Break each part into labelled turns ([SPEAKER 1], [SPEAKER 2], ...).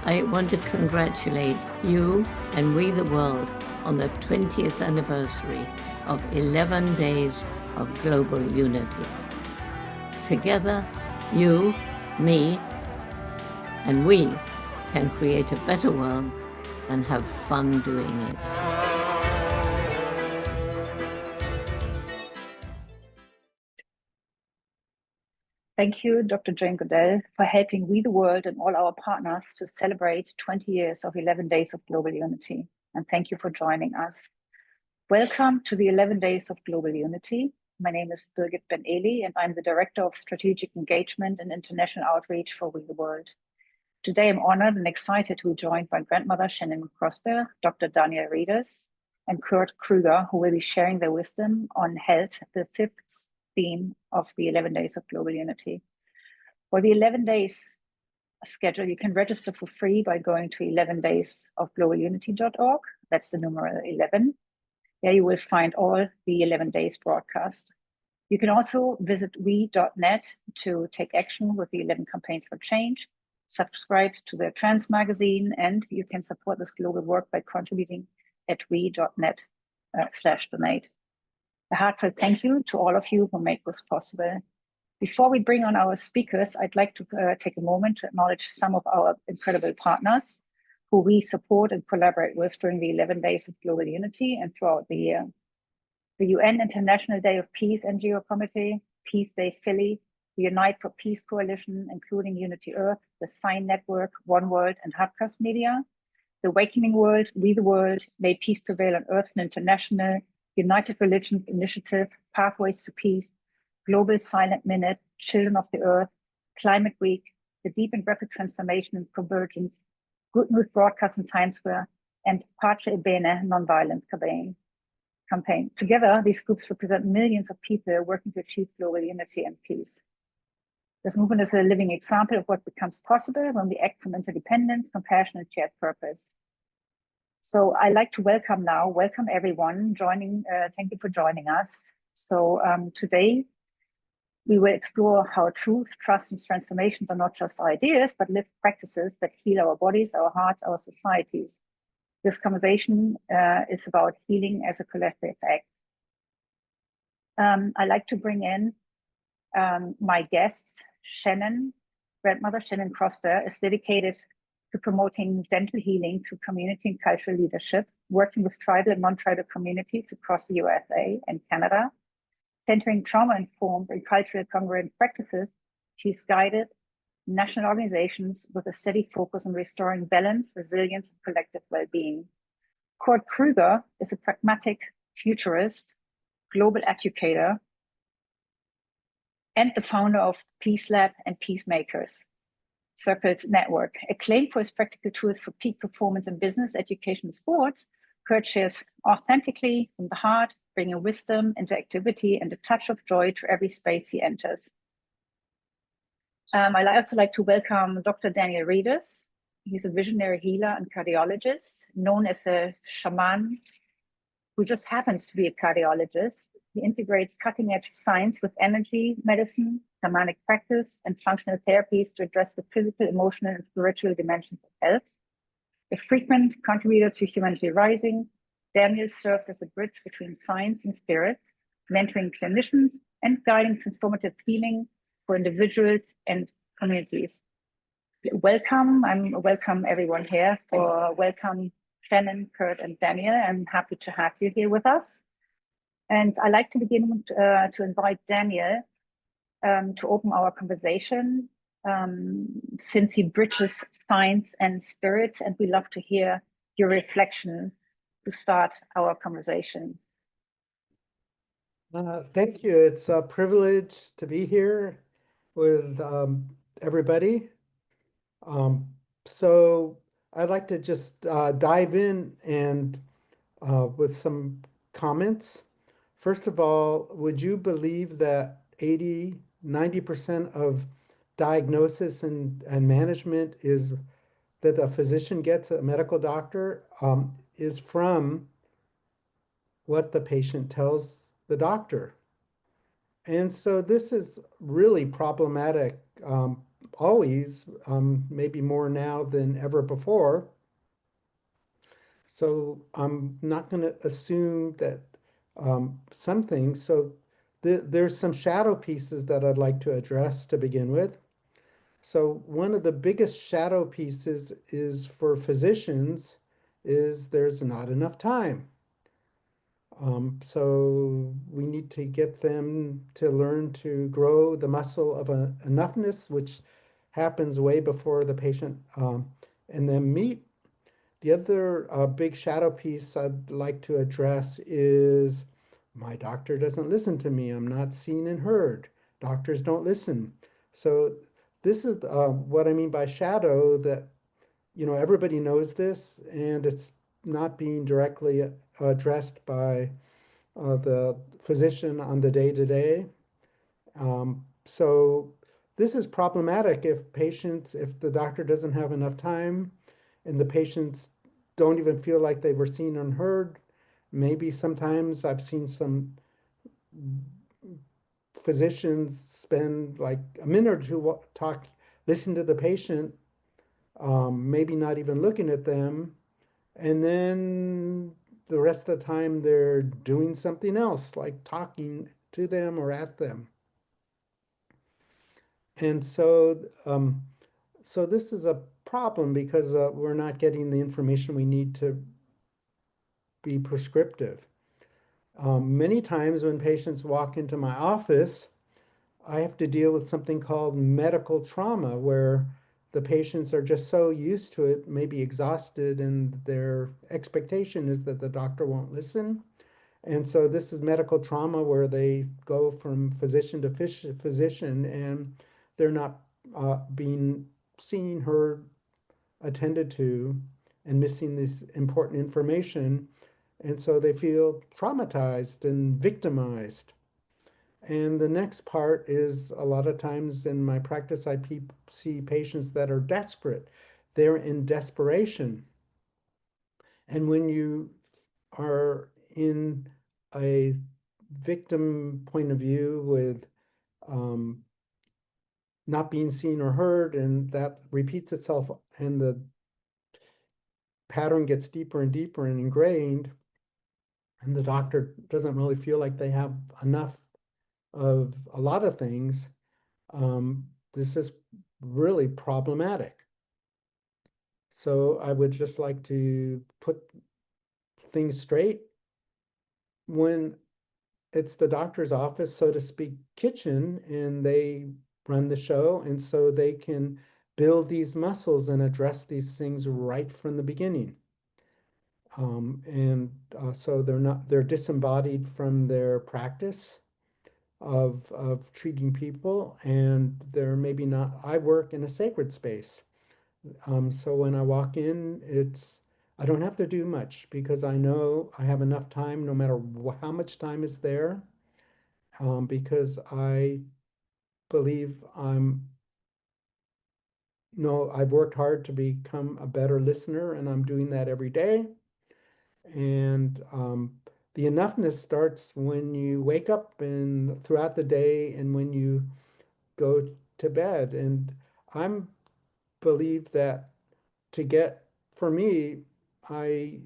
[SPEAKER 1] I want to congratulate you and We the World on the 20th anniversary of 11 days of global unity. Together, you, me, and we can create a better world and have fun doing it.
[SPEAKER 2] Thank you, Dr. Jane Goodell, for helping We the World and all our partners to celebrate 20 years of 11 Days of Global Unity. And thank you for joining us. Welcome to the 11 Days of Global Unity. My name is Birgit Ben-Eli, and I'm the Director of Strategic Engagement and International Outreach for We the World. Today, I'm honored and excited to be joined by grandmother Shannon CrossBear, Dr. Daniel Rieders, and Krueger, who will be sharing their wisdom on health, the fifth theme of the 11 Days of Global Unity. For the 11 days schedule, you can register for free by going to 11daysofglobalunity.org. That's the numeral 11. There you will find all the 11 days broadcast. You can also visit we.net to take action with the 11 campaigns for change, subscribe to the Trans magazine, and you can support this global work by contributing at we.net/donate. A heartfelt thank you to all of you who make this possible. Before we bring on our speakers, I'd like to take a moment to acknowledge some of our incredible partners who we support and collaborate with during the 11 Days of Global Unity and throughout the year. The UN International Day of Peace NGO Committee, Peace Day Philly, the Unite for Peace Coalition, including Unity Earth, the Sign Network, One World, and Hardcast Media, the Awakening World, We the World, May Peace Prevail on Earth and International, United Religions Initiative, Pathways to Peace, Global Silent Minute, Children of the Earth, Climate Week, the Deep and Rapid Transformation and Convergence, Good News Broadcast in Times Square, and Pace e Bene Nonviolence campaign. Together, these groups represent millions of people working to achieve global unity and peace. This movement is a living example of what becomes possible when we act from interdependence, compassion, and shared purpose. So I'd like to welcome everyone joining. Thank you for joining us. So today, we will explore how truth, trust, and transformations are not just ideas, but lived practices that heal our bodies, our hearts, our societies. This conversation is about healing as a collective act. I'd like to bring in my guests. Shannon, grandmother Shannon CrossBear, is dedicated to promoting dental healing through community and cultural leadership, working with tribal and non-tribal communities across the USA and Canada. Centering trauma-informed and culturally congruent practices, she's guided national organizations with a steady focus on restoring balance, resilience, and collective well-being. Krueger is a pragmatic futurist, global educator, and the founder of Peace Lab and PeaceMakers Circles Network. Acclaimed for his practical tools for peak performance in business, education, and sports, Kurt shares authentically from the heart, bringing wisdom, interactivity, and a touch of joy to every space he enters. I'd also like to welcome Dr. Daniel Rieders. He's a visionary healer and cardiologist, known as a shaman who just happens to be a cardiologist. He integrates cutting-edge science with energy, medicine, shamanic practice, and functional therapies to address the physical, emotional, and spiritual dimensions of health. A frequent contributor to Humanity Rising, Daniel serves as a bridge between science and spirit, mentoring clinicians and guiding transformative healing for individuals and communities. Welcome everyone here. Welcome Shannon, Kurt, and Daniel. I'm happy to have you here with us. And I'd like to begin to invite Daniel to open our conversation, since he bridges science and spirit, and we love to hear your reflection to start our conversation.
[SPEAKER 3] Thank you. It's a privilege to be here with everybody. So I'd like to just dive in and with some comments. First of all, would you believe that 90% of diagnosis and management is that a physician gets, a medical doctor, is from what the patient tells the doctor. And so this is really problematic always, maybe more now than ever before. So I'm not going to assume that some things. So there's some shadow pieces that I'd like to address to begin with. So one of the biggest shadow pieces is for physicians is there's not enough time. So we need to get them to learn to grow the muscle of enoughness, which happens way before the patient and then meet. The other big shadow piece I'd like to address is my doctor doesn't listen to me. I'm not seen and heard. Doctors don't listen. So this is what I mean by shadow, that everybody knows this and it's not being directly addressed by the physician on the day-to-day. So this is problematic if the doctor doesn't have enough time and the patients don't even feel like they were seen and heard. Maybe sometimes I've seen some physicians spend like a minute or two listen to the patient, maybe not even looking at them, and then the rest of the time they're doing something else, like talking to them or at them. And so this is a problem because we're not getting the information we need to be prescriptive. Many times when patients walk into my office, I have to deal with something called medical trauma, where the patients are just so used to it, maybe exhausted, and their expectation is that the doctor won't listen. And so this is medical trauma where they go from physician to physician and they're not being seen, heard, attended to, and missing this important information. And so they feel traumatized and victimized. And the next part is a lot of times in my practice, I see patients that are desperate. They're in desperation. And when you are in a victim point of view with not being seen or heard, and that repeats itself, and the pattern gets deeper and deeper and ingrained, and the doctor doesn't really feel like they have enough of a lot of things, this is really problematic. So I would just like to put things straight. When it's the doctor's office, so to speak, kitchen, and they run the show, and so they can build these muscles and address these things right from the beginning. And so they're disembodied from their practice of treating people, and they're maybe not. I work in a sacred space. So when I walk in, I don't have to do much because I know I have enough time no matter how much time is there, because I believe I've worked hard to become a better listener, and I'm doing that every day. And the enoughness starts when you wake up and throughout the day and when you go to bed. And I believe that for me, I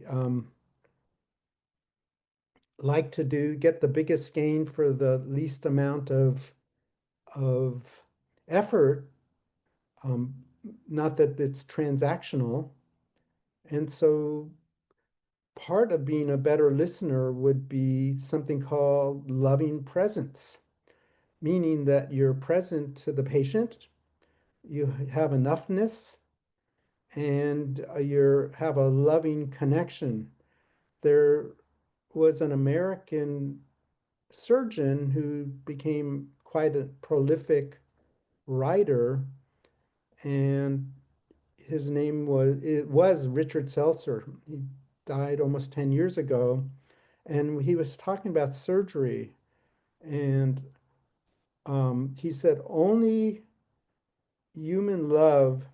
[SPEAKER 3] like to get the biggest gain for the least amount of effort. Um, Not that it's transactional. And so part of being a better listener would be something called loving presence, meaning that you're present to the patient, you have enoughness, and you have a loving connection. There was an American surgeon who became quite a prolific writer, and it was Richard Seltzer. He died almost 10 years ago, and he was talking about surgery, and he said only human love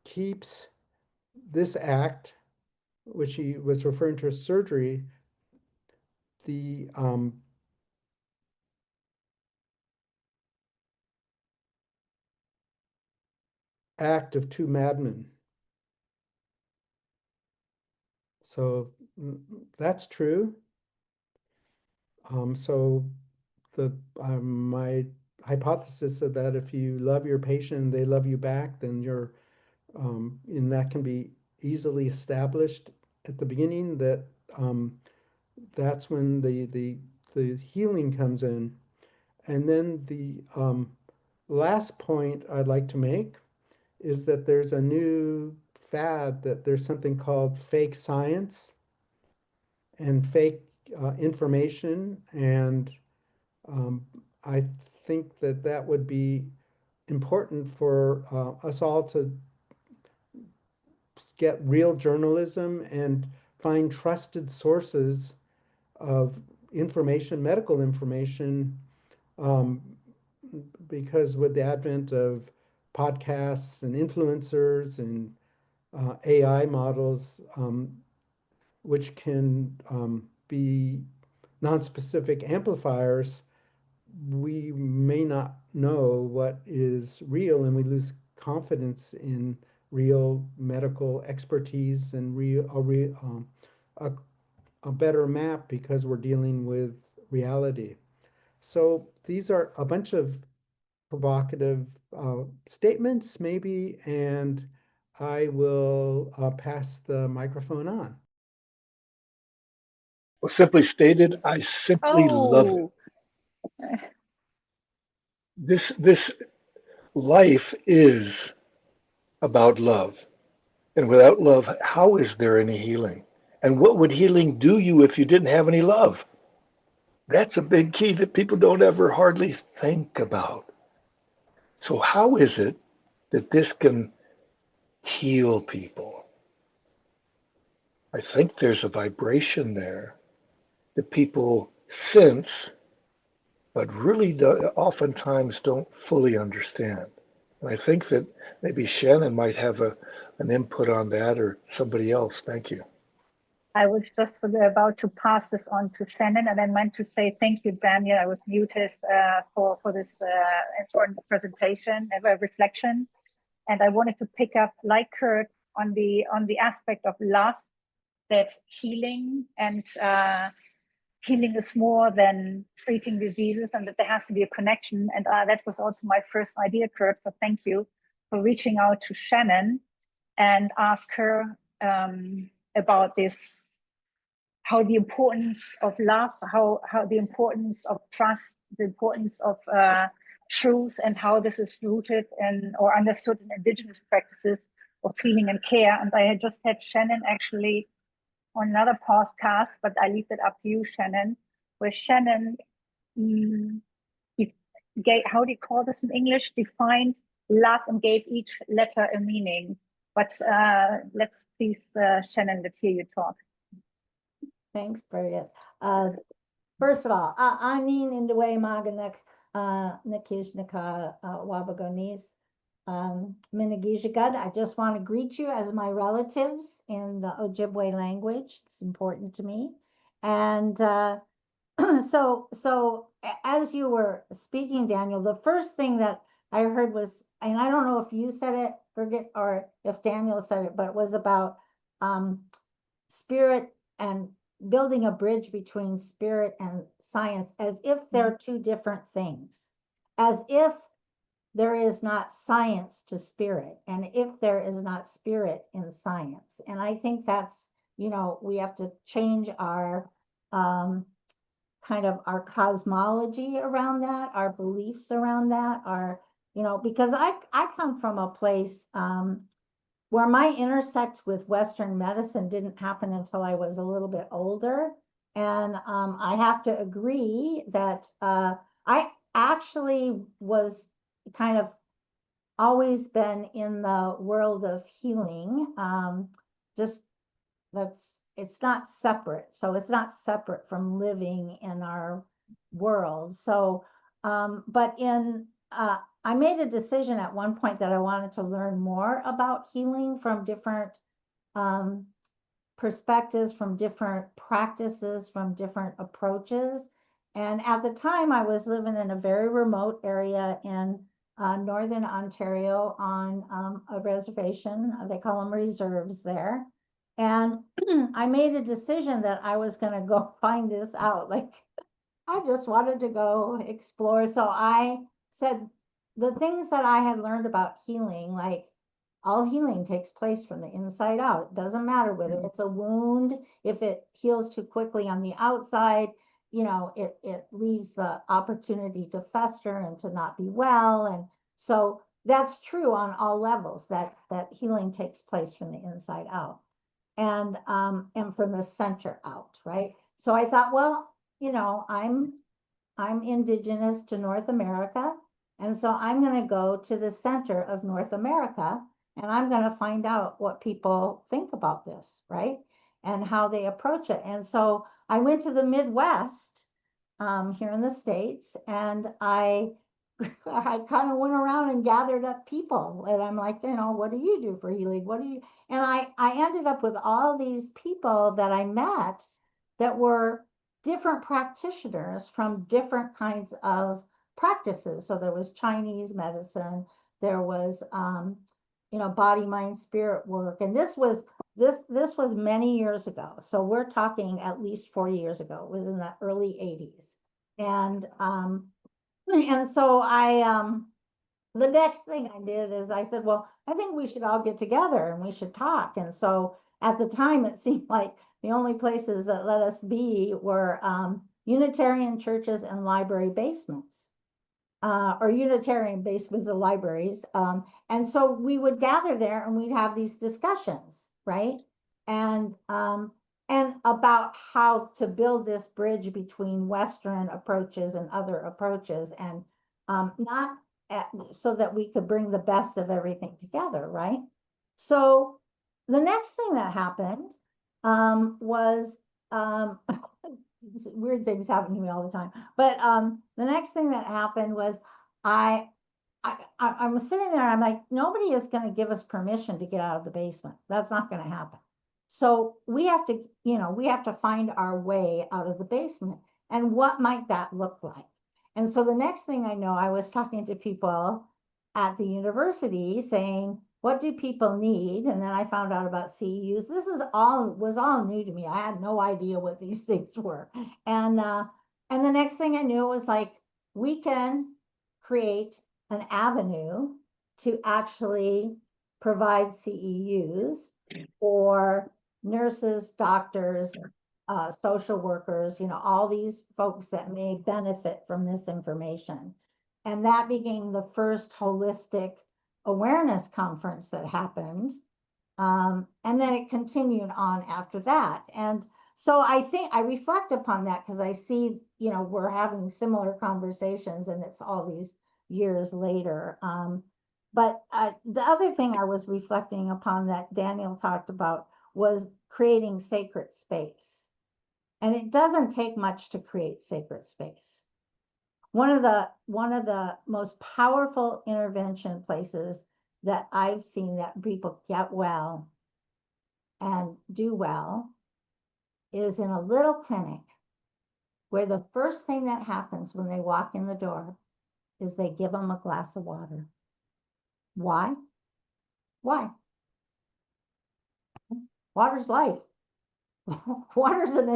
[SPEAKER 3] keeps this act, which he was referring to as surgery, the act of two madmen. So that's true. So my hypothesis is that if you love your patient and they love you back, then you're and that can be easily established at the beginning. That's when the healing comes in. And then the last point I'd like to make is that there's a new fad, that there's something called fake science and fake information. And I think that that would be important for us all to get real journalism and find trusted sources of information, medical information, um, because with the advent of podcasts and influencers and AI models, which can be non-specific amplifiers, we may not know what is real, and we lose confidence in real medical expertise and a, a better map because we're dealing with reality. So these are a bunch of provocative statements, maybe, and I will pass the microphone on.
[SPEAKER 4] Well, simply stated, I simply love it.
[SPEAKER 2] Oh,
[SPEAKER 4] This life is about love. And without love, how is there any healing? And what would healing do you if you didn't have any love? That's a big key that people don't ever hardly think about. So how is it that this can heal people? I think there's a vibration there that people sense, but really oftentimes don't fully understand. And I think that maybe Shannon might have an input on that, or somebody else. Thank you.
[SPEAKER 2] I was just about to pass this on to Shannon, and I meant to say thank you, Daniel. I was muted for this important presentation and reflection, and I wanted to pick up, like Kurt, on the aspect of love, that healing and healing is more than treating diseases, and that there has to be a connection. And that was also my first idea, Kurt. So thank you for reaching out to Shannon and ask her about this, how the importance of love, how the importance of trust, the importance of truth, and how this is rooted in or understood in indigenous practices of healing and care. And I had just had Shannon actually on another podcast, but I leave it up to you, Shannon, where Shannon gave, how do you call this in English, defined love and gave each letter a meaning. But let's please, Shannon, let's hear you talk.
[SPEAKER 5] Thanks, Birgit. First of all, I mean in the way Maganek Nakishnika Wabagonis Minigishigad. I just want to greet you as my relatives in the Ojibwe language. It's important to me. And so as you were speaking, Daniel, the first thing that I heard was, and I don't know if you said it, Birgit, or if Daniel said it, but it was about spirit and building a bridge between spirit and science, as if they're two different things, as if there is not science to spirit, and if there is not spirit in science. And I think that's, we have to change our kind of our cosmology around that, our beliefs around that, because I come from a place where my intersect with Western medicine didn't happen until I was a little bit older. And I have to agree that I actually was kind of always been in the world of healing. It's not separate. So it's not separate from living in our world. So, but I made a decision at one point that I wanted to learn more about healing from different perspectives, from different practices, from different approaches. And at the time I was living in a very remote area in Northern Ontario on a reservation. They call them reserves there. And I made a decision that I was going to go find this out. Like, I just wanted to go explore. So I said the things that I had learned about healing, like all healing takes place from the inside out. It doesn't matter whether it's a wound, if it heals too quickly on the outside, you know, it leaves the opportunity to fester and to not be well. And so that's true on all levels, that healing takes place from the inside out and from the center out, right? So I thought, well, you know, I'm indigenous to North America, and so I'm going to go to the center of North America, and I'm going to find out what people think about this, right? And how they approach it. And so I went to the Midwest here in the States, and I kind of went around and gathered up people, and I'm like, you know, what do you do for healing? What do you? And I ended up with all these people that I met that were different practitioners from different kinds of practices. So there was Chinese medicine, there was you know, body, mind, spirit work, and this was many years ago. So we're talking at least 40 years ago. It was in the early 80s, and so the next thing I did is I said, well, I think we should all get together and we should talk. And so at the time, it seemed like the only places that let us be were Unitarian churches and library basements, or Unitarian basements and libraries. And so we would gather there and we'd have these discussions, right? And about how to build this bridge between Western approaches and other approaches, and so that we could bring the best of everything together, right? So the next thing that happened was weird things happen to me all the time. But the next thing that happened was I'm sitting there and I'm like, nobody is going to give us permission to get out of the basement. That's not going to happen. So we have to, you know, we have to find our way out of the basement. And what might that look like? And so the next thing I know, I was talking to people at the university saying, what do people need? And then I found out about CEUs. This was all new to me. I had no idea what these things were. And the next thing I knew was like, we can create an avenue to actually provide CEUs for nurses, doctors, social workers, you know, all these folks that may benefit from this information. And that became the first holistic awareness conference that happened. And then it continued on after that. And so I think I reflect upon that because I see, you know, we're having similar conversations and it's all these years later. But the other thing I was reflecting upon that Daniel talked about was creating sacred space. And it doesn't take much to create sacred space. One of the most powerful intervention places that I've seen that people get well and do well is in a little clinic where the first thing that happens when they walk in the door is they give them a glass of water. Why? Why? Water's life. Water's an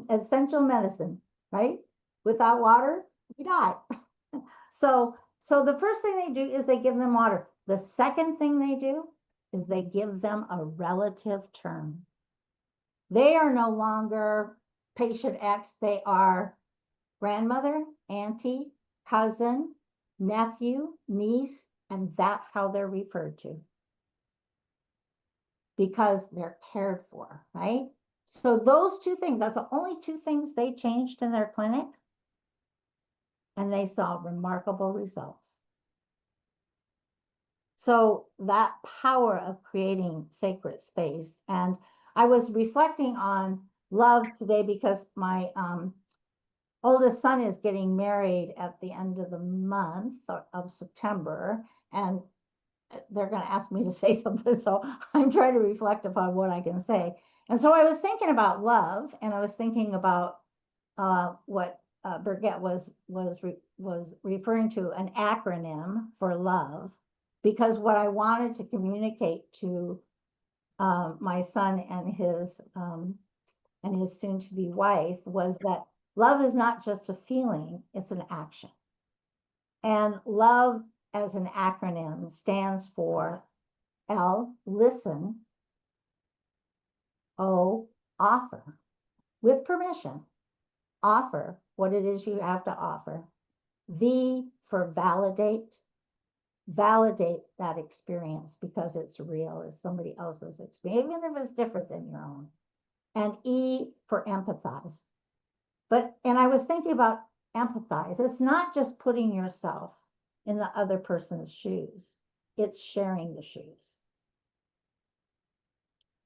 [SPEAKER 5] essential medicine, right? Without water, you die. So the first thing they do is they give them water. The second thing they do is they give them a relative term. They are no longer patient X. They are grandmother, auntie, cousin, nephew, niece, and that's how they're referred to. Because they're cared for, right? So those two things, that's the only two things they changed in their clinic. And they saw remarkable results. So that power of creating sacred space. And I was reflecting on love today because my oldest son is getting married at the end of the month of September. And they're going to ask me to say something. So I'm trying to reflect upon what I can say. And so I was thinking about love, and I was thinking about what Birgit was referring to an acronym for love, because what I wanted to communicate to my son and his soon-to-be wife was that love is not just a feeling, it's an action. And love as an acronym stands for L, listen, O, offer, with permission. Offer what it is you have to offer. V for validate. Validate that experience because it's real, it's somebody else's experience, even if it's different than your own. And E for empathize. And I was thinking about empathize. It's not just putting yourself in the other person's shoes, it's sharing the shoes.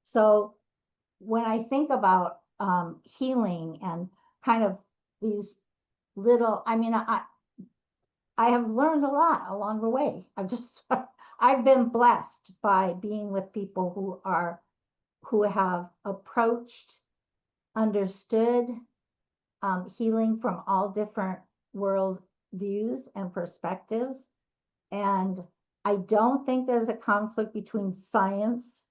[SPEAKER 5] So when I think about healing and kind of these little, I mean, I have learned a lot along the way. I've been blessed by being with people who have approached, understood healing from all different world views and perspectives. And I don't think there's a conflict between science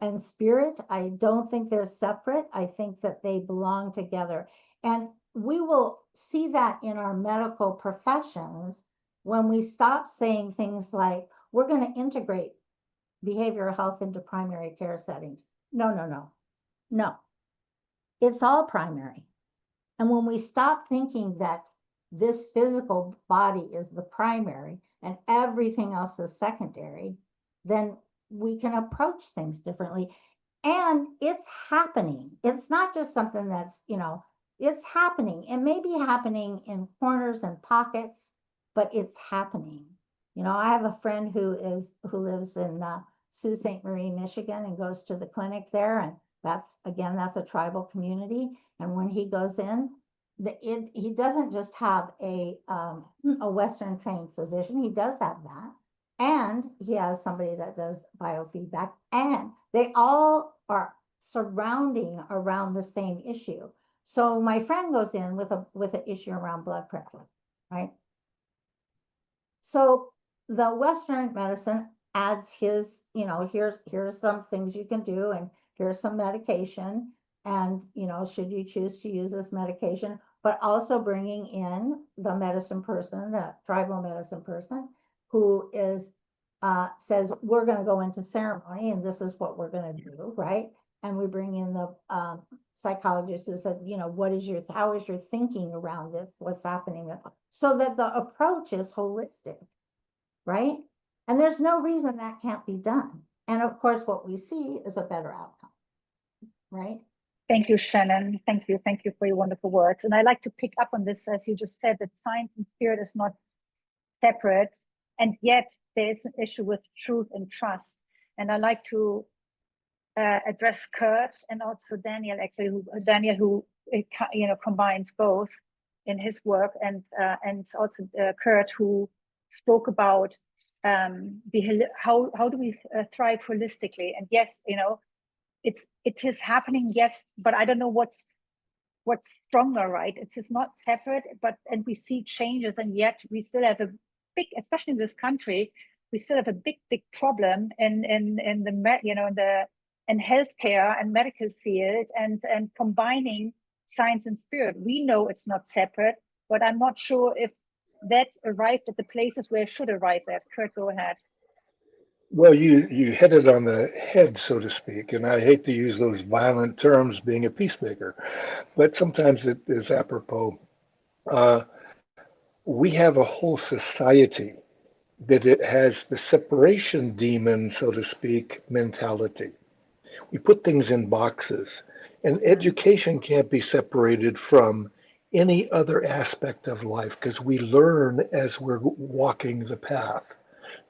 [SPEAKER 5] and spirit. I don't think they're separate. I think that they belong together. And we will see that in our medical professions when we stop saying things like, we're going to integrate behavioral health into primary care settings. No. It's all primary. And when we stop thinking that this physical body is the primary and everything else is secondary, then we can approach things differently. And it's happening. It's not just something that's, it's happening. It may be happening in corners and pockets, but it's happening. I have a friend who lives in Sault Ste. Marie, Michigan, and goes to the clinic there. And that's a tribal community. And when he goes in, he doesn't just have a Western trained physician. He does have that. And he has somebody that does biofeedback, and they all are surrounding around the same issue. So my friend goes in with an issue around blood pressure, right? So the Western medicine adds his, here's some things you can do, and here's some medication, and should you choose to use this medication, but also bringing in the medicine person, the tribal medicine person, who says, we're going to go into ceremony and this is what we're going to do, right? And we bring in the psychologist who said, how is your thinking around this? What's happening? So that the approach is holistic, right? And there's no reason that can't be done. And of course, what we see is a better outcome, right?
[SPEAKER 2] Thank you, Shannon. Thank you for your wonderful work. And I like to pick up on this, as you just said, that science and spirit is not separate, and yet there is an issue with truth and trust. And I like to address Kurt and also Daniel, actually, who combines both in his work, and also Kurt, who spoke about how do we thrive holistically. And yes, it is happening, yes, but I don't know what's stronger, right? It is not separate, and we see changes, and yet we still have a big, especially in this country, we still have a big problem in the healthcare and medical field, and combining science and spirit. We know it's not separate, but I'm not sure if that arrived at the places where it should arrive at. Kurt, go ahead.
[SPEAKER 4] Well, you hit it on the head, so to speak, and I hate to use those violent terms, being a peacemaker, but sometimes it is apropos. We have a whole society that it has the separation demon, so to speak, mentality. We put things in boxes, and education can't be separated from any other aspect of life because we learn as we're walking the path.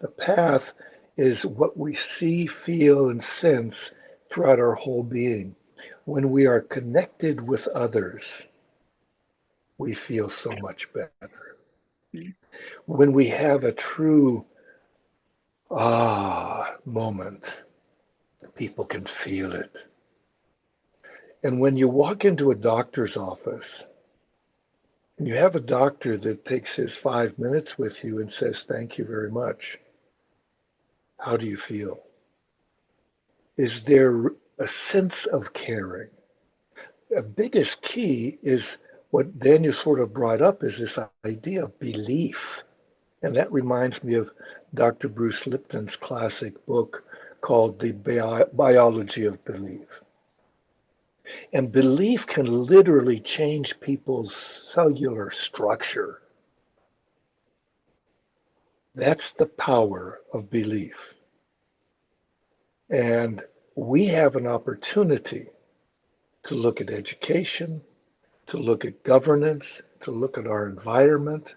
[SPEAKER 4] The path is what we see, feel, and sense throughout our whole being. When we are connected with others, we feel so much better. When we have a true moment, people can feel it. And when you walk into a doctor's office And you have a doctor that takes his 5 minutes with you and says, "Thank you very much. How do you feel?" Is there a sense of caring? The biggest key is what Daniel sort of brought up is this idea of belief. And that reminds me of Dr. Bruce Lipton's classic book called The Biology of Belief. And belief can literally change people's cellular structure. That's the power of belief. And we have an opportunity to look at education, to look at governance, to look at our environment,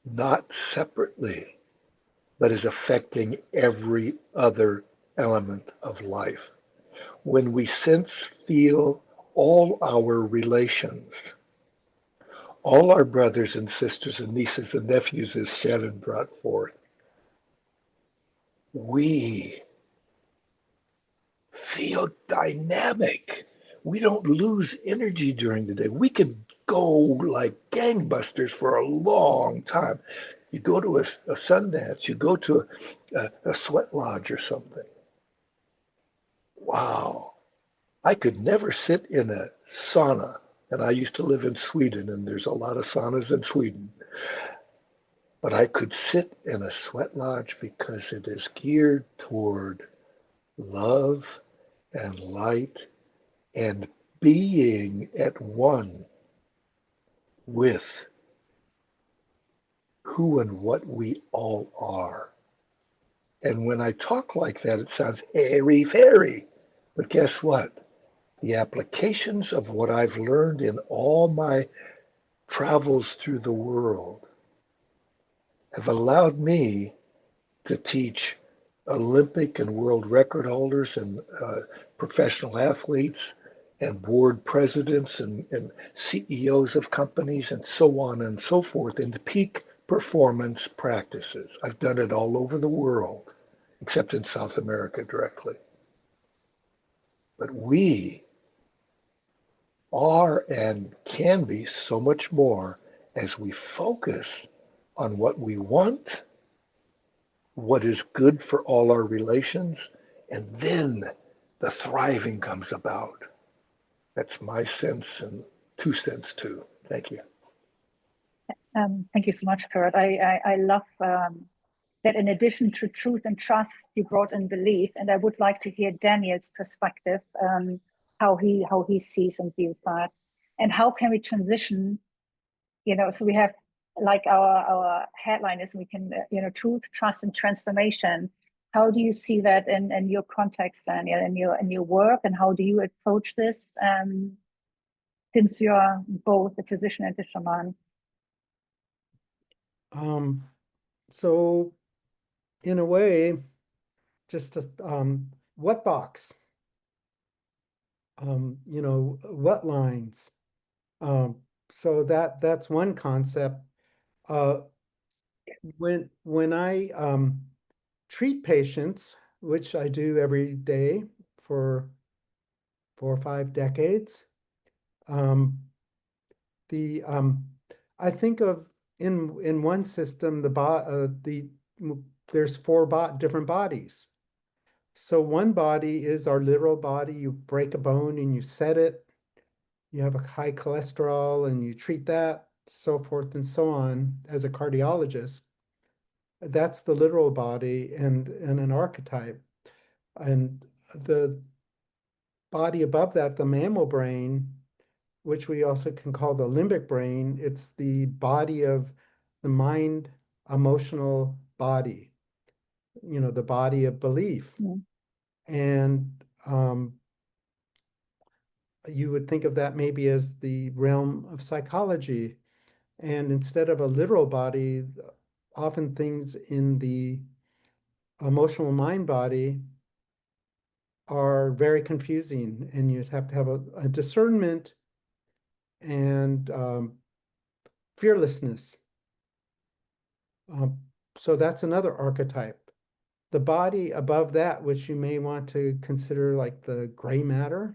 [SPEAKER 4] not separately, but as affecting every other element of life. When we sense, feel all our relations, all our brothers and sisters and nieces and nephews, as Shannon brought forth, we feel dynamic. We don't lose energy during the day. We could go like gangbusters for a long time. You go to a Sundance, you go to a sweat lodge or something. Wow. I could never sit in a sauna. And I used to live in Sweden, and there's a lot of saunas in Sweden. But I could sit in a sweat lodge because it is geared toward love and light and being at one with who and what we all are. And when I talk like that, it sounds airy fairy. But guess what? The applications of what I've learned in all my travels through the world have allowed me to teach Olympic and world record holders and professional athletes and board presidents and CEOs of companies and so on and so forth into peak performance practices. I've done it all over the world, except in South America directly. But we are and can be so much more as we focus on what we want, what is good for all our relations, and then the thriving comes about. That's my sense and 2 cents too. Thank you.
[SPEAKER 2] Thank you so much, Kurt. I love that in addition to truth and trust, you brought in belief. And I would like to hear Daniel's perspective, how he sees and views that. And how can we transition, so we have like our headline is we can, truth, trust, and transformation. How do you see that in your context, Daniel, in your work, and how do you approach this since you're both a physician and a shaman?
[SPEAKER 3] So in a way, just a wet box, wet lines. So that's one concept. When I treat patients, which I do every day for 4 or 5 decades, I think of in one system there's 4 different bodies. So one body is our literal body. You break a bone and you set it. You have a high cholesterol and you treat that, so forth and so on. As a cardiologist, that's the literal body and an archetype. And the body above that, the mammal brain, which we also can call the limbic brain, it's the body of the mind, emotional body, the body of belief. And you would think of that maybe as the realm of psychology. And instead of a literal body, often things in the emotional mind body are very confusing, and you have to have a discernment and fearlessness. So that's another archetype. The body above that, which you may want to consider like the gray matter,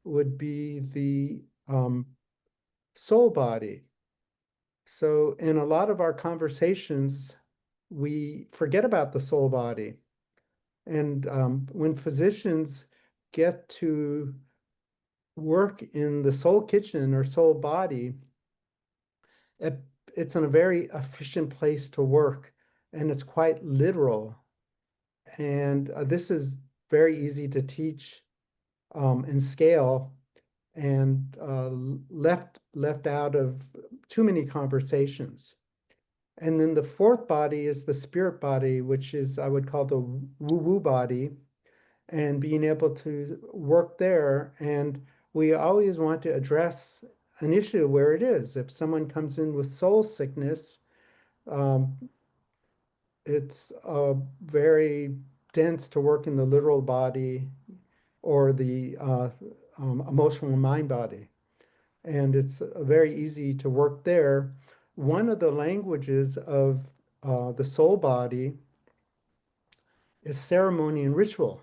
[SPEAKER 3] would be the soul body. So in a lot of our conversations, we forget about the soul body. And when physicians get to work in the soul kitchen or soul body, it, it's in a very efficient place to work, and it's quite literal. And this is very easy to teach and scale, and left out of too many conversations. And then the fourth body is the spirit body, which is, I would call the woo-woo body, and being able to work there. And we always want to address an issue where it is. If someone comes in with soul sickness, um, it's very dense to work in the literal body or the emotional mind body. And it's very easy to work there. One of the languages of the soul body is ceremony and ritual.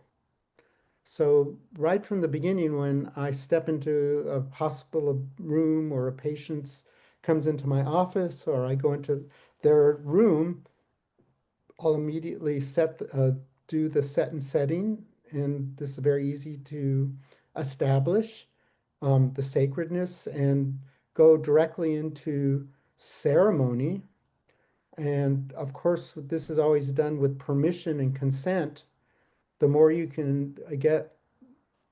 [SPEAKER 3] So right from the beginning, when I step into a hospital room or a patient comes into my office or I go into their room, I'll immediately do the set and setting, and this is very easy to establish the sacredness and go directly into ceremony. And of course, this is always done with permission and consent. The more you can get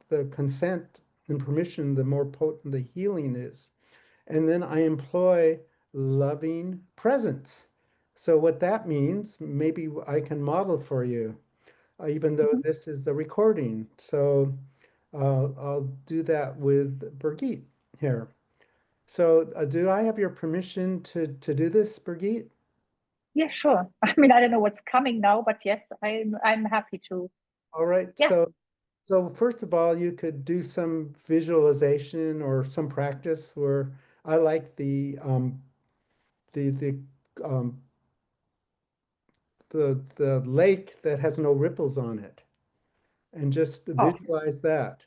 [SPEAKER 3] the consent and permission, the more potent the healing is. And then I employ loving presence. So what that means, maybe I can model for you, even though this is a recording. So I'll do that with Birgit here. So do I have your permission to do this, Birgit?
[SPEAKER 2] Yeah, sure. I mean, I don't know what's coming now, but yes, I'm happy to.
[SPEAKER 3] All right.
[SPEAKER 2] Yeah.
[SPEAKER 3] So first of all, you could do some visualization or some practice where I like the um, the lake that has no ripples on it, and just
[SPEAKER 2] Oh,
[SPEAKER 3] visualize that.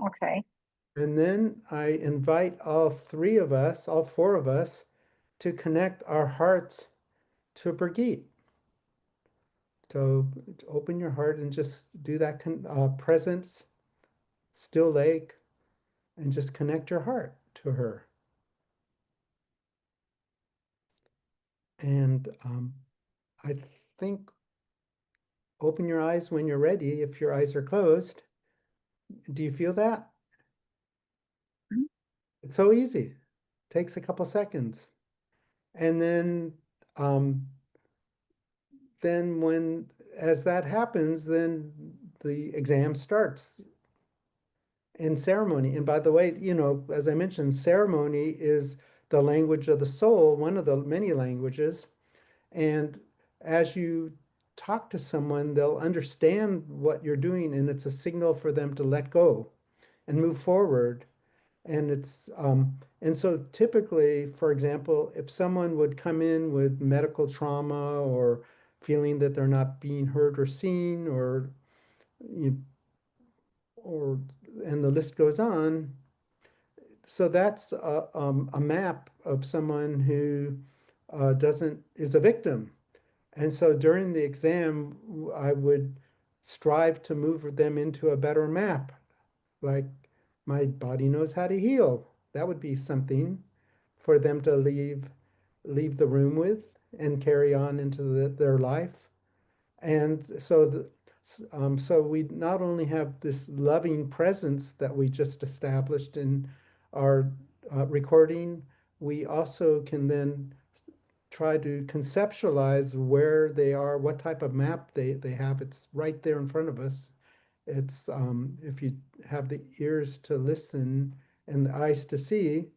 [SPEAKER 2] okay.
[SPEAKER 3] And then I invite all three of us, all four of us, to connect our hearts to Birgit. So open your heart and just do that presence, still lake, and just connect your heart to her. And I think open your eyes when you're ready, if your eyes are closed. Do you feel that?
[SPEAKER 2] Mhm.
[SPEAKER 3] It's so easy. Takes a couple seconds. And um, then as that happens, then the exam starts in ceremony. And by the way, as I mentioned, ceremony is the language of the soul, one of the many languages. And as you talk to someone, they'll understand what you're doing, and it's a signal for them to let go and move forward. And so typically, for example, if someone would come in with medical trauma or feeling that they're not being heard or seen, you, or and the list goes on. So that's a map of someone who is a victim. And so during the exam, I would strive to move them into a better map, like my body knows how to heal. That would be something for them to leave the room with and carry on into their life. And so we not only have this loving presence that we just established in our recording, we also can then try to conceptualize where they are, what type of map they have. It's right there in front of us. It's if you have the ears to listen and the eyes to see,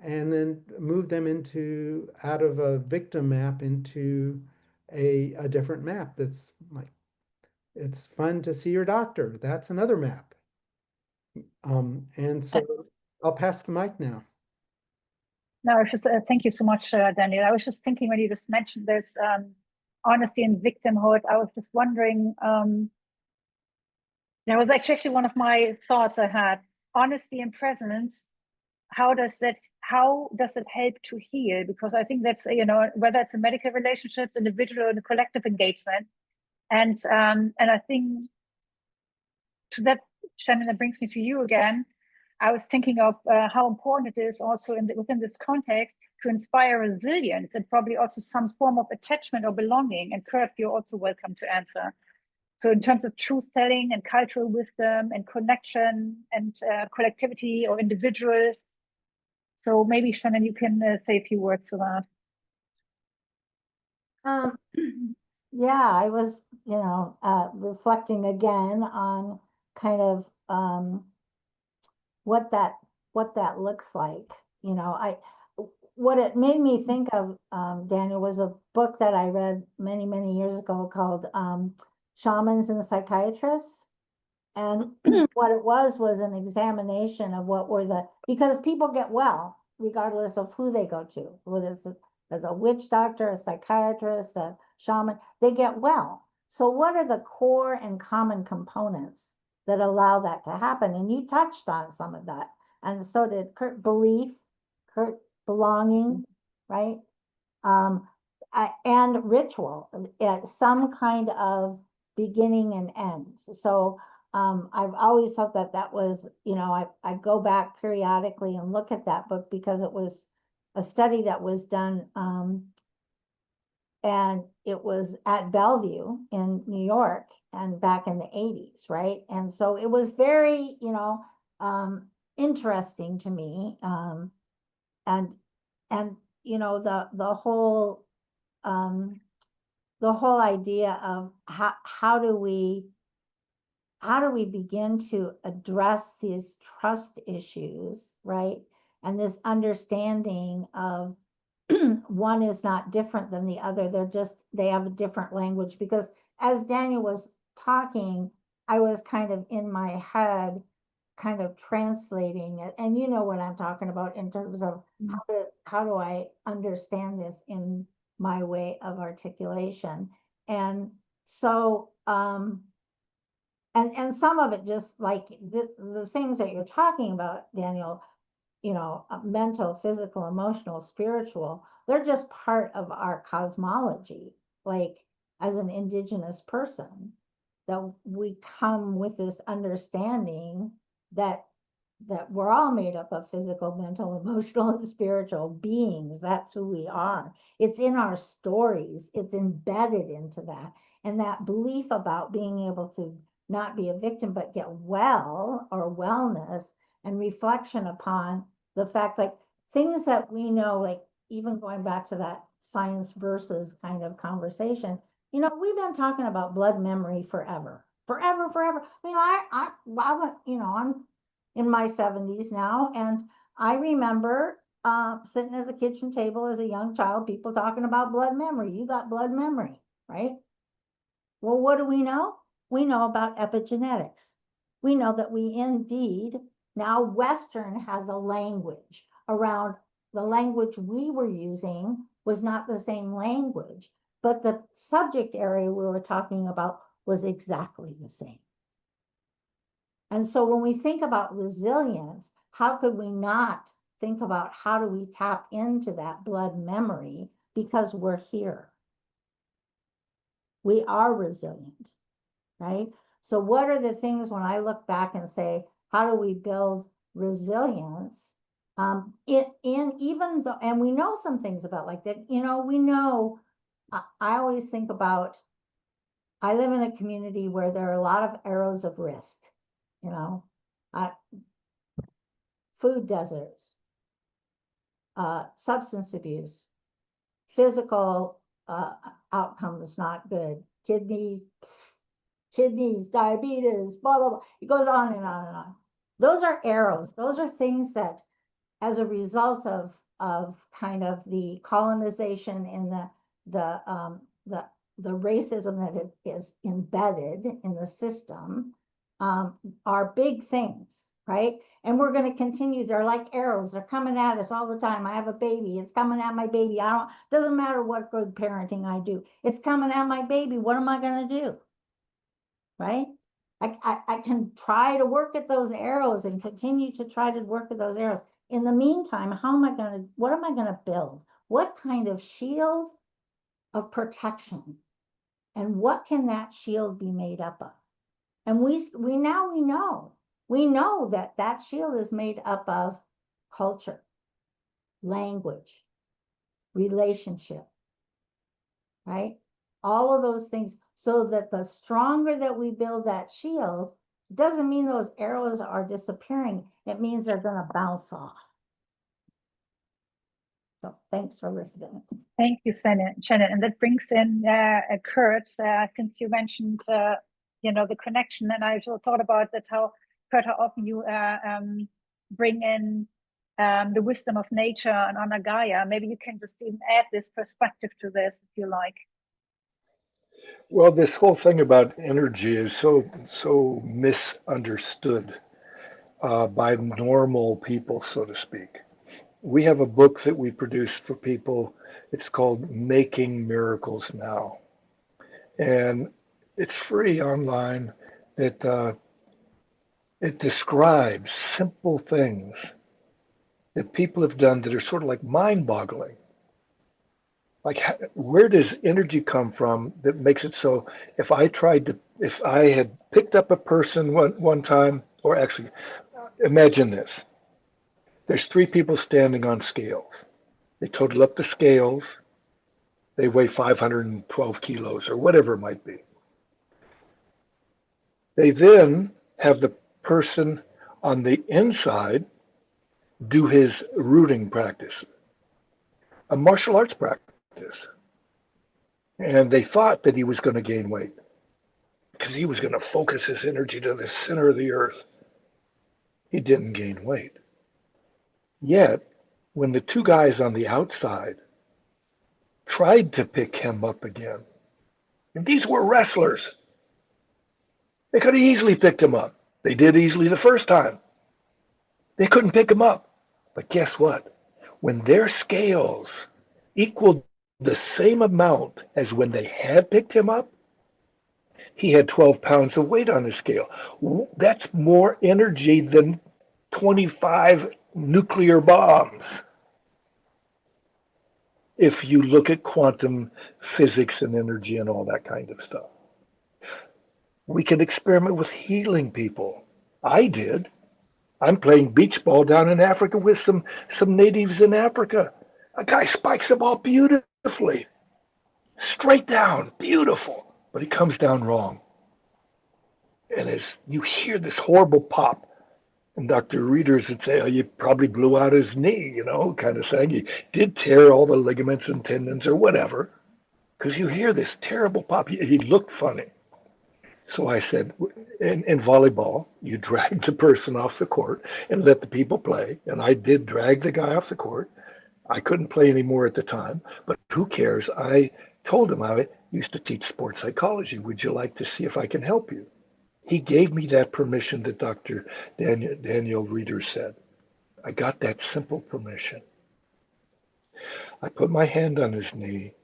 [SPEAKER 3] and then move them out of a victim map into a different map. That's like, it's fun to see your doctor. That's another map. And so I'll pass the mic now.
[SPEAKER 2] No, I was just thank you so much, Daniel. I was just thinking when you just mentioned this honesty and victimhood, I was just wondering, that was actually one of my thoughts I had. Honesty and presence how does it help to heal? Because I think that's, whether it's a medical relationship, individual and collective engagement. And I think to that, Shannon, that brings me to you again. I was thinking of how important it is also within this context to inspire resilience and probably also some form of attachment or belonging. And Kurt, you're also welcome to answer. So in terms of truth telling and cultural wisdom and connection and collectivity or individual. So maybe Shannon, you can say a few words to that.
[SPEAKER 5] Yeah, I was, reflecting again on kind of what that looks like. What it made me think of, Daniel, was a book that I read many, many years ago called Shamans and Psychiatrists. And what it was an examination of what were because people get well regardless of who they go to, whether it's as a witch doctor, a psychiatrist, a shaman, they get well. So what are the core and common components that allow that to happen? And you touched on some of that. And so did Kurt. Belonging, right? And ritual, some kind of beginning and end. So I've always thought that was, I go back periodically and look at that book because it was a study that was done, and it was at Bellevue in New York and back in the 80s, right? And so it was very, interesting to me. And the whole idea of how do we begin to address these trust issues, right? And this understanding of one is not different than the other. They have a different language. Because as Daniel was talking, I was kind of in my head kind of translating it. And you know what I'm talking about in terms of how do I understand this in my way of articulation. And so, and some of it, just like the things that you're talking about, Daniel, mental, physical, emotional, spiritual, they're just part of our cosmology. Like as an indigenous person, that we come with this understanding that we're all made up of physical, mental, emotional, and spiritual beings. That's who we are. It's in our stories. It's embedded into that. And that belief about being able to not be a victim, but get well, or wellness, and reflection upon the fact, like things that we know, like even going back to that science versus kind of conversation, we've been talking about blood memory forever. I mean, I I'm in my 70s now, and I remember sitting at the kitchen table as a young child, people talking about blood memory. You got blood memory, right? Well, what do we know? We know about epigenetics. We know that we indeed, now Western has a language around the language we were using was not the same language, but the subject area we were talking about was exactly the same. And so when we think about resilience, how could we not think about how do we tap into that blood memory, because we're here. We are resilient, right? So what are the things when I look back and say, how do we build resilience? And we know some things about like that, we know, I always think about, I live in a community where there are a lot of arrows of risk, food deserts, substance abuse, physical outcomes not good, kidneys, diabetes, blah, blah, blah. It goes on and on and on. Those are arrows. Those are things that, as a result of kind of the colonization and the racism that is embedded in the system, are big things, right? And we're going to continue. They're like arrows. They're coming at us all the time. I have a baby. It's coming at my baby. Doesn't matter what good parenting I do. It's coming at my baby. What am I going to do? Right? I can try to work at those arrows and continue to try to work at those arrows. In the meantime, what am I gonna build? What kind of shield of protection? And what can that shield be made up of? And we know that that shield is made up of culture, language, relationship, right? All of those things, so that the stronger that we build that shield, doesn't mean those arrows are disappearing. It means they're going to bounce off. So thanks for listening.
[SPEAKER 2] Thank you, Shannon. And that brings in Kurt, since you mentioned, the connection. And I just thought about that, Kurt, how often you bring in the wisdom of nature and Anagaya. Maybe you can just even add this perspective to this, if you like.
[SPEAKER 4] Well, this whole thing about energy is so misunderstood by normal people, so to speak. We have a book that we produced for people. It's called Making Miracles Now. And it's free online. It describes simple things that people have done that are sort of like mind-boggling. Like, where does energy come from that makes it so if I had picked up a person one time, or actually, imagine this. There's 3 people standing on scales. They total up the scales. They weigh 512 kilos or whatever it might be. They then have the person on the inside do his rooting practice, a martial arts practice. And they thought that he was going to gain weight because he was going to focus his energy to the center of the earth. He didn't gain weight. Yet, when the 2 guys on the outside tried to pick him up again, and these were wrestlers, they could have easily picked him up. They did easily the first time. They couldn't pick him up. But guess what? When their scales equaled the same amount as when they had picked him up, he had 12 pounds of weight on his scale. That's more energy than 25 nuclear bombs. If you look at quantum physics and energy and all that kind of stuff. We can experiment with healing people. I did. I'm playing beach ball down in Africa with some natives in Africa. A guy spikes the ball beautifully. Straight down, beautiful. But he comes down wrong. And as you hear this horrible pop, and Dr. Rieders would say, oh, you probably blew out his knee, kind of thing. He did tear all the ligaments and tendons or whatever, because you hear this terrible pop. He looked funny. So I said, in volleyball, you drag the person off the court and let the people play. And I did drag the guy off the court. I couldn't play anymore at the time, but who cares? I told him I used to teach sports psychology. Would you like to see if I can help you? He gave me that permission that Dr. Daniel Rieders said. I got that simple permission. I put my hand on his knee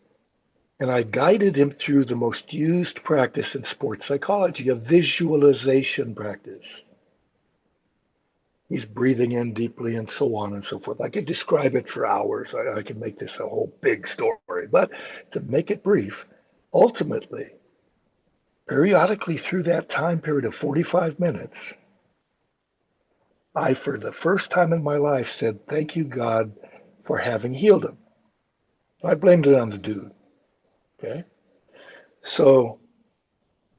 [SPEAKER 4] and I guided him through the most used practice in sports psychology, a visualization practice. He's breathing in deeply and so on and so forth. I could describe it for hours. I could make this a whole big story, but to make it brief, ultimately, periodically through that time period of 45 minutes, I, for the first time in my life, said, thank you, God, for having healed him. I blamed it on the dude. Okay? So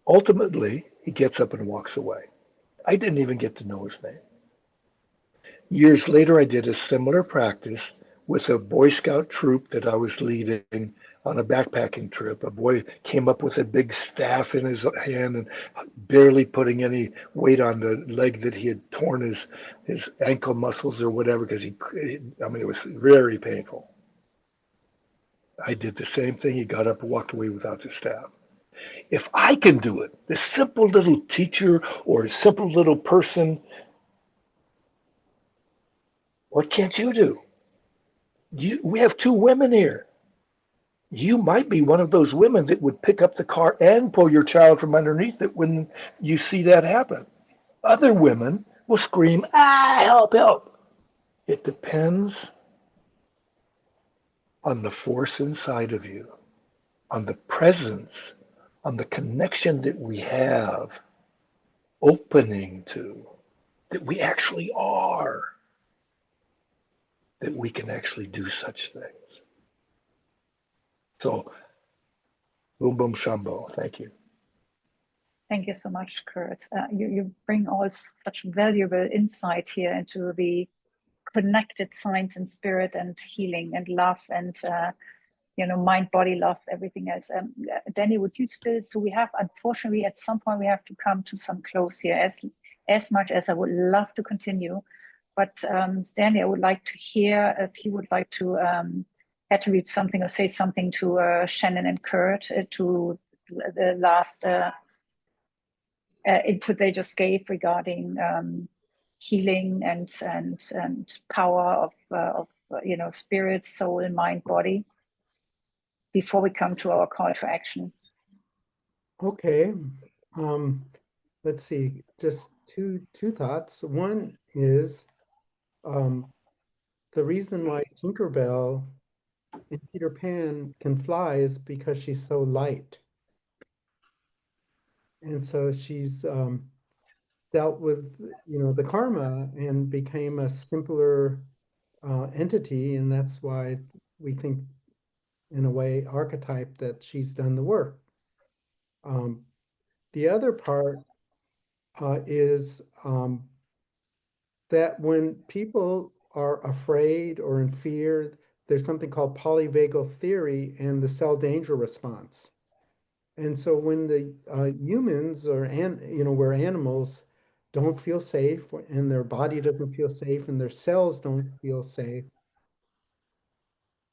[SPEAKER 4] ultimately, he gets up and walks away. I didn't even get to know his name. Years later, I did a similar practice with a Boy Scout troop that I was leading on a backpacking trip. A boy came up with a big staff in his hand and barely putting any weight on the leg that he had torn his ankle muscles or whatever, because it was very painful. I did the same thing. He got up and walked away without the staff. If I can do it, this simple little teacher or a simple little person, what can't you do? We have 2 women here. You might be one of those women that would pick up the car and pull your child from underneath it when you see that happen. Other women will scream, help, help. It depends on the force inside of you, on the presence, on the connection that we have opening to, that we actually are, that we can actually do such things. So, boom, boom, shambo. Thank you.
[SPEAKER 2] Thank you so much, Kurt. You bring all such valuable insight here into the connected science and spirit and healing and love and mind, body, love, everything else. Danny, would you still? So we have, unfortunately, at some point we have to come to some close here. As much as I would love to continue, but Danny, I would like to hear if you would like to attribute something or say something to Shannon and Kurt to the last input they just gave regarding healing and power of spirit, soul, mind, body, before we come to our call to action.
[SPEAKER 3] Okay. Let's see, just two thoughts. One is the reason why Tinkerbell in Peter Pan can fly is because she's so light. And so she's dealt with, the karma and became a simpler entity. And that's why we think, in a way, archetype, that she's done the work. The other part is that when people are afraid or in fear, there's something called polyvagal theory and the cell danger response. And so when the humans where animals don't feel safe and their body doesn't feel safe and their cells don't feel safe,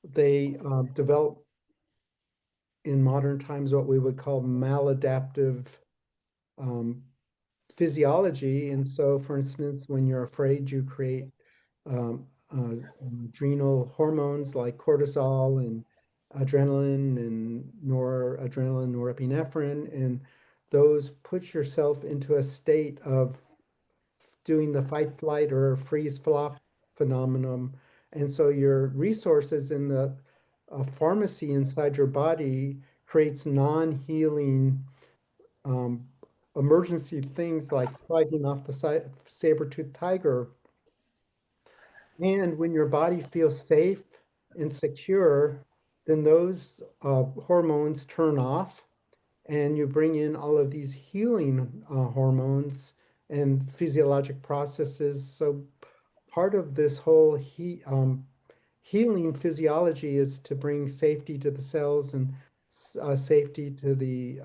[SPEAKER 3] they develop in modern times what we would call maladaptive physiology. And so, for instance, when you're afraid, you create adrenal hormones like cortisol and adrenaline and noradrenaline, norepinephrine, and those put yourself into a state of doing the fight, flight, or freeze flop phenomenon. And so your resources in the pharmacy inside your body creates non-healing emergency things like fighting off the saber-toothed tiger. And when your body feels safe and secure, then those hormones turn off and you bring in all of these healing hormones and physiologic processes. So part of this whole healing physiology is to bring safety to the cells and safety to the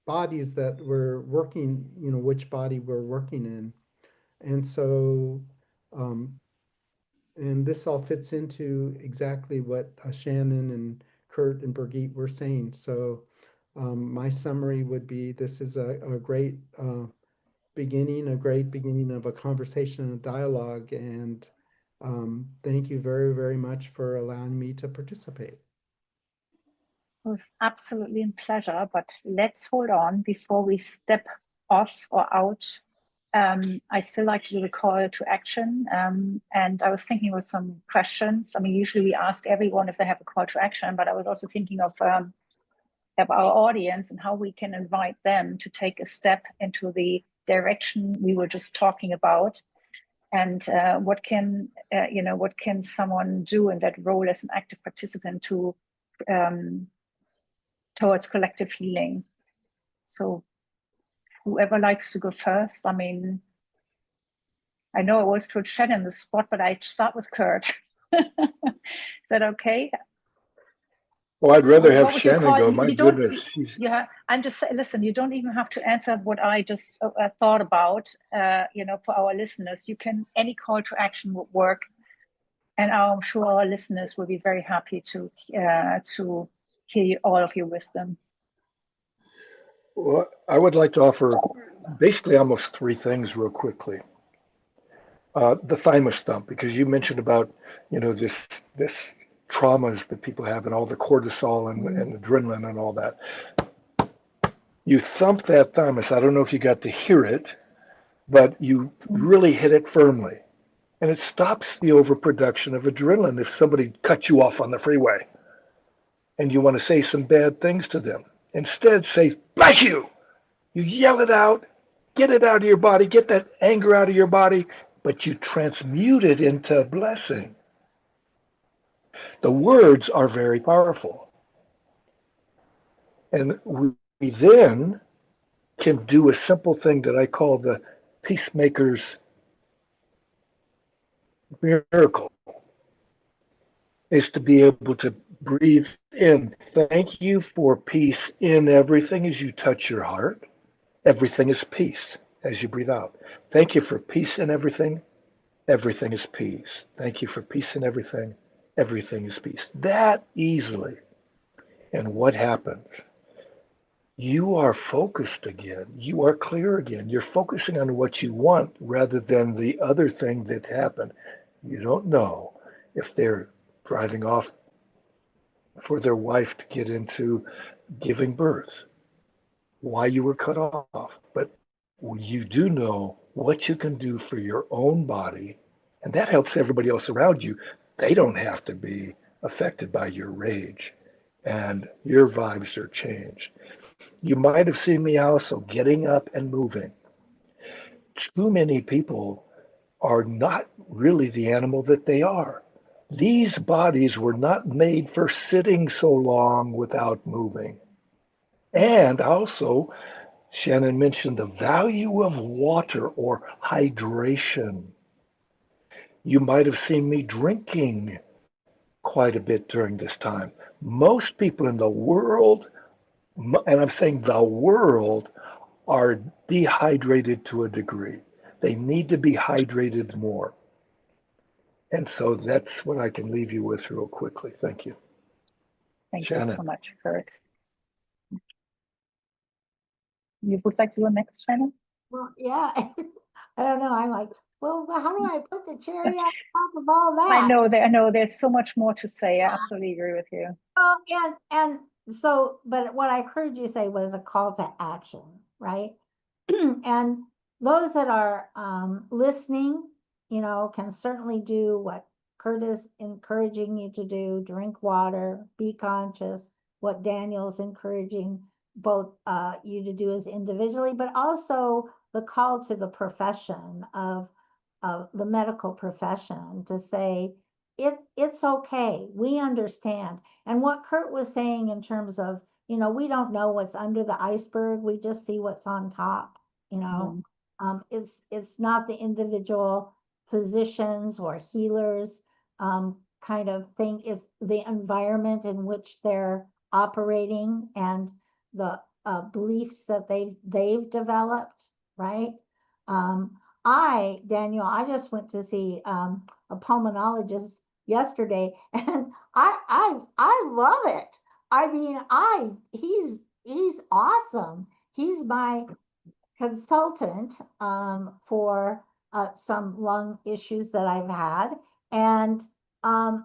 [SPEAKER 3] bodies that we're working, which body we're working in. And so, and this all fits into exactly what Shannon and Kurt and Birgit were saying. So my summary would be, this is a great beginning of a conversation and a dialogue. And thank you very, very much for allowing me to participate.
[SPEAKER 2] It was absolutely a pleasure, but let's hold on before we step off or out. I still like to do the call to action. And I was thinking of some questions. I mean, usually we ask everyone if they have a call to action, but I was also thinking of our audience and how we can invite them to take a step into the direction we were just talking about. And what can someone do in that role as an active participant to towards collective healing? So whoever likes to go first. I mean, I know I always put Shannon in the spot, but I start with Kurt. Is that okay?
[SPEAKER 4] Well, I'd rather have Shannon go. My goodness.
[SPEAKER 2] I'm just saying, listen, you don't even have to answer what I just thought about, for our listeners. Any call to action would work. And I'm sure our listeners will be very happy to hear all of your wisdom.
[SPEAKER 4] Well, I would like to offer basically almost three things real quickly. The thymus thump, because you mentioned about, this traumas that people have and all the cortisol and adrenaline and all that. You thump that thymus. I don't know if you got to hear it, but you really hit it firmly. And it stops the overproduction of adrenaline if somebody cuts you off on the freeway and you want to say some bad things to them. Instead, say, bless you. You yell it out, get it out of your body, get that anger out of your body, but you transmute it into blessing. The words are very powerful. And we then can do a simple thing that I call the PeaceMakers miracle, is to be able to breathe in. Thank you for peace in everything as you touch your heart. Everything is peace as you breathe out. Thank you for peace in everything. Everything is peace. Thank you for peace in everything. Everything is peace. That easily. And what happens? You are focused again. You are clear again. You're focusing on what you want rather than the other thing that happened. You don't know if they're driving off for their wife to get into giving birth, why you were cut off. But you do know what you can do for your own body, and that helps everybody else around you. They don't have to be affected by your rage, and your vibes are changed. You might have seen me also getting up and moving. Too many people are not really the animal that they are. These bodies were not made for sitting so long without moving. And also, Shannon mentioned the value of water or hydration. You might have seen me drinking quite a bit during this time. Most people in the world, and I'm saying the world, are dehydrated to a degree. They need to be hydrated more. And so that's what I can leave you with real quickly. Thank you.
[SPEAKER 2] Thank
[SPEAKER 4] Shannon.
[SPEAKER 2] you so much, Kurt. You would like to go next, Shannon?
[SPEAKER 5] Well, yeah, I don't know. I'm like, well, how do I put the cherry on top of all that?
[SPEAKER 2] I know there's so much more to say. I absolutely agree with you.
[SPEAKER 5] Oh, and so, but what I heard you say was a call to action, right? And those that are listening, can certainly do what Kurt is encouraging you to do: drink water, be conscious. What Daniel's encouraging both you to do as individually, but also the call to the profession of the medical profession to say it's okay. We understand. And what Kurt was saying in terms of, we don't know what's under the iceberg. We just see what's on top, it's not the individual physicians or healers kind of thing. It's the environment in which they're operating and the beliefs that they've developed, right? Daniel, I just went to see a pulmonologist yesterday, and I love it. I mean, he's awesome. He's my consultant for some lung issues that I've had, and I'm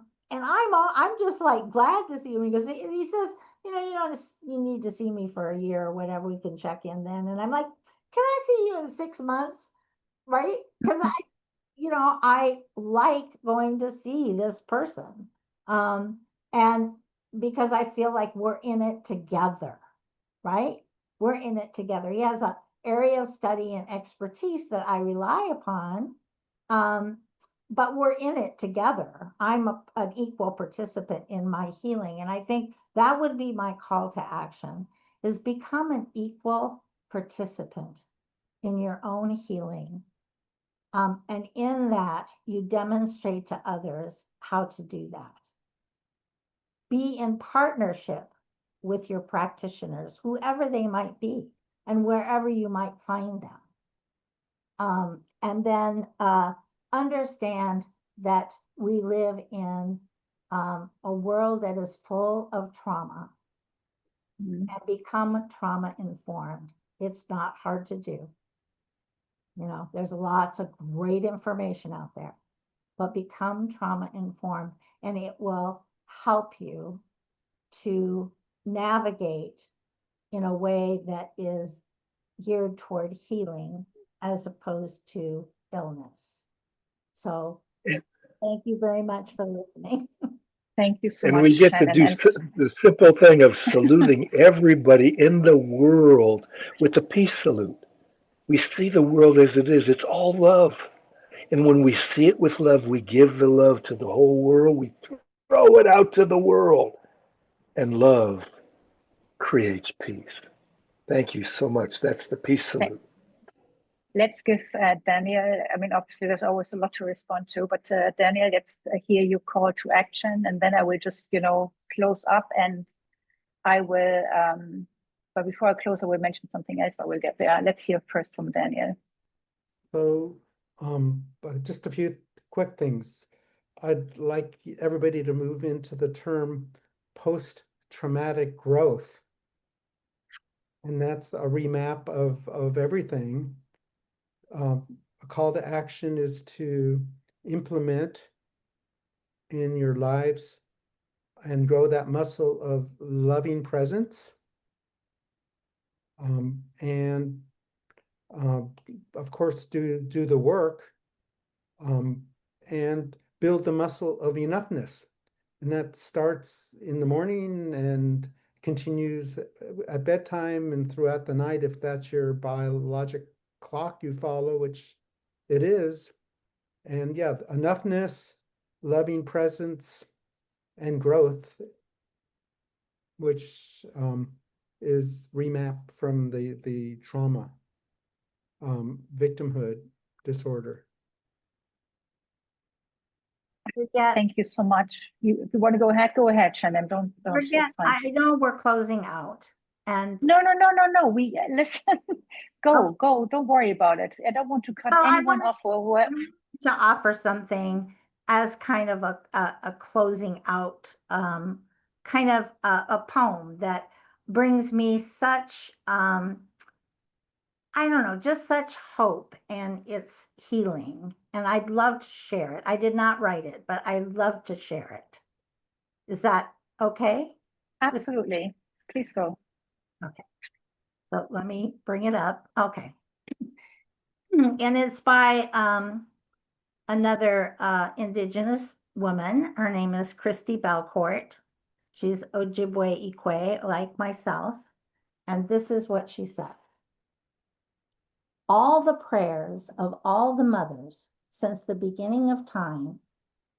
[SPEAKER 5] just like glad to see him because he says, you need to see me for a year or whatever. We can check in then, and I'm like, can I see you in 6 months? Right? Because I like going to see this person. And because I feel like we're in it together, right? We're in it together. He has an area of study and expertise that I rely upon. But we're in it together. I'm an equal participant in my healing. And I think that would be my call to action, is become an equal participant in your own healing. And in that, you demonstrate to others how to do that. Be in partnership with your practitioners, whoever they might be, and wherever you might find them. And then understand that we live in a world that is full of trauma, and become trauma informed. It's not hard to do. There's lots of great information out there, but become trauma informed, and it will help you to navigate in a way that is geared toward healing as opposed to illness. So
[SPEAKER 4] Yeah.
[SPEAKER 5] thank you very much for listening.
[SPEAKER 2] Thank you so
[SPEAKER 4] And
[SPEAKER 2] much,
[SPEAKER 4] we get to
[SPEAKER 2] Shannon.
[SPEAKER 4] do
[SPEAKER 2] And
[SPEAKER 4] the simple thing of saluting everybody in the world with the peace salute. We see the world as it is. It's all love. And when we see it with love, we give the love to the whole world. We throw it out to the world. And love creates peace. Thank you so much. That's the peace salute.
[SPEAKER 2] let's give Daniel, I mean, obviously there's always a lot to respond to, but Daniel, let's hear your call to action, and then I will just, close up, and I will, but before I close, I will mention something else, but we'll get there. Let's hear first from Daniel.
[SPEAKER 3] So, but just a few quick things. I'd like everybody to move into the term post-traumatic growth. And that's a remap of everything. A call to action is to implement in your lives and grow that muscle of loving presence. And of course, do the work and build the muscle of enoughness. And that starts in the morning and continues at bedtime and throughout the night, if that's your biologic clock you follow, which it is. And yeah, enoughness, loving presence, and growth, which is remapped from the trauma victimhood disorder.
[SPEAKER 2] Thank you so much. If you want to go ahead, Shannon. Don't.
[SPEAKER 5] Birgit,
[SPEAKER 2] It's fine.
[SPEAKER 5] I know we're closing out, and
[SPEAKER 2] No. We listen. Go. Don't worry about it. I don't want to cut anyone off or
[SPEAKER 5] to offer something as kind of a closing out, kind of a poem that brings me such, I don't know, just such hope, and it's healing. And I'd love to share it. I did not write it, but I'd love to share it. Is that okay?
[SPEAKER 2] Absolutely. Please go.
[SPEAKER 5] Okay. So let me bring it up. Okay. And it's by another Indigenous woman. Her name is Christy Belcourt. She's Ojibwe Ikwe, like myself. And this is what she said. All the prayers of all the mothers since the beginning of time,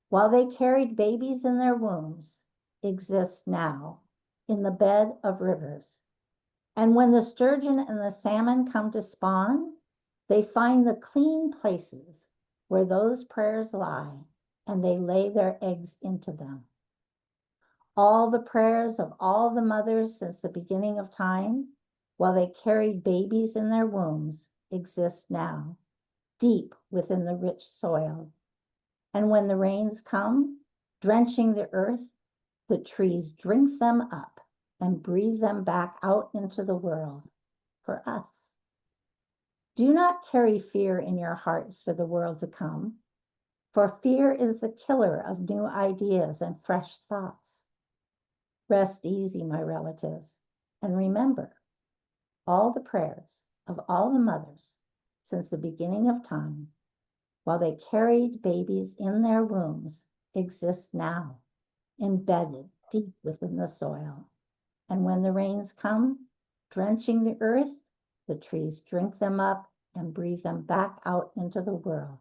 [SPEAKER 5] while they carried babies in their wombs, exist now in the bed of rivers. And when the sturgeon and the salmon come to spawn, they find the clean places where those prayers lie, and they lay their eggs into them. All the prayers of all the mothers since the beginning of time, while they carried babies in their wombs, exist now, deep within the rich soil. And when the rains come, drenching the earth, the trees drink them up and breathe them back out into the world for us. Do not carry fear in your hearts for the world to come, for fear is the killer of new ideas and fresh thoughts. Rest easy, my relatives, and remember, all the prayers of all the mothers since the beginning of time, while they carried babies in their wombs, exist now, embedded deep within the soil. And when the rains come, drenching the earth, the trees drink them up and breathe them back out into the world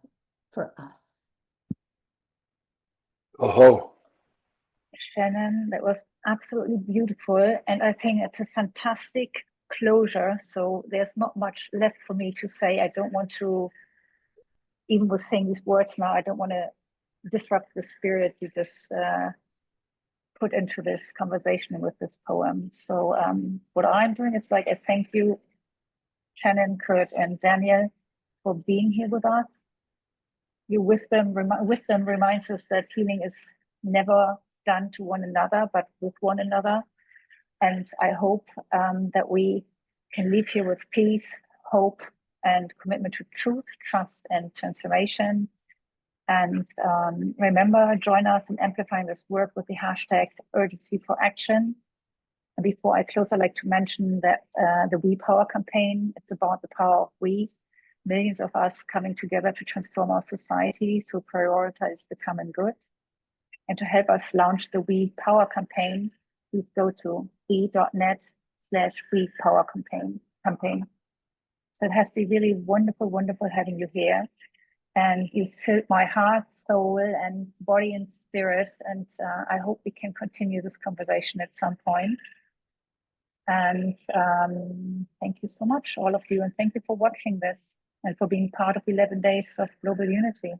[SPEAKER 5] for us.
[SPEAKER 4] Oh,
[SPEAKER 2] Shannon, that was absolutely beautiful. And I think it's a fantastic closure. So there's not much left for me to say. I don't want to, even with saying these words now, I don't want to disrupt the spirit you just put into this conversation with this poem. So what I'm doing is I thank you, Shannon, Kurt, and Daniel, for being here with us. Your wisdom reminds us that healing is never done to one another, but with one another. And I hope that we can leave here with peace, hope, and commitment to truth, trust, and transformation. And remember, join us in amplifying this work with the hashtag urgency for action. And before I close, I'd like to mention that the We Power campaign, it's about the power of we. millions of us coming together to transform our society, to prioritize the common good. And to help us launch the We Power campaign, please go to we.net/We Power campaign. So it has been really wonderful, wonderful having you here. And you filled my heart, soul, and body and spirit. And I hope we can continue this conversation at some point. And thank you so much, all of you. And thank you for watching this and for being part of 11 days of global unity.